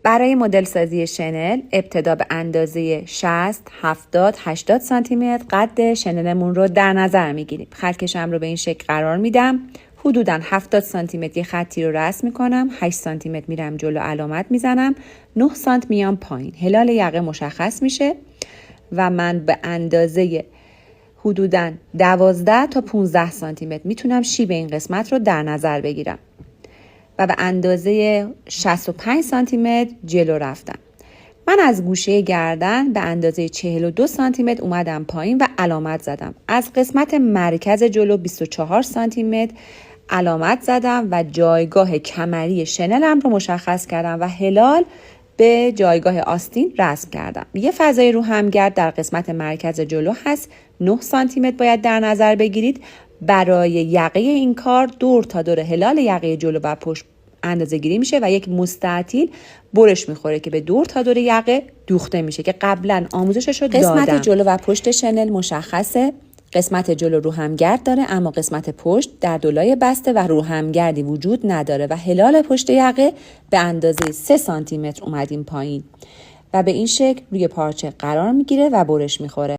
برای مدل سازی شنل ابتدا به اندازه 60 70 80 سانتی متر قد شنلمون رو در نظر میگیریم. خط کشم رو به این شکل قرار میدم. حدوداً 70 سانتی متر خطی رو رسم میکنم. 8 سانتی متر میرم جلو علامت میزنم. 9 سانت میام پایین. هلال یقه مشخص میشه و من به اندازه حدوداً 12 تا 15 سانتی متر میتونم شیب این قسمت رو در نظر بگیرم و به اندازه 65 سانتی متر جلو رفتم. من از گوشه گردن به اندازه 42 سانتی متر اومدم پایین و علامت زدم. از قسمت مرکز جلو 24 سانتی متر علامت زدم و جایگاه کمری شنلم رو مشخص کردم و هلال به جایگاه آستین رسم کردم. یه فضای رو همگرد در قسمت مرکز جلو هست. 9 سانتی متر باید در نظر بگیرید. برای یقه این کار دور تا دور هلال یقه جلو و پشت اندازه گیری میشه و یک مستطیل برش میخوره که به دور تا دور یقه دوخته میشه که قبلا آموزشش رو دادم. قسمت جلو و پشت شنل مشخصه. قسمت جلو رو همگرد داره اما قسمت پشت در دولای بسته و رو همگردی وجود نداره و هلال پشت یقه به اندازه 3 سانتی متر اومدیم پایین و به این شکل روی پارچه قرار میگیره و برش میخوره.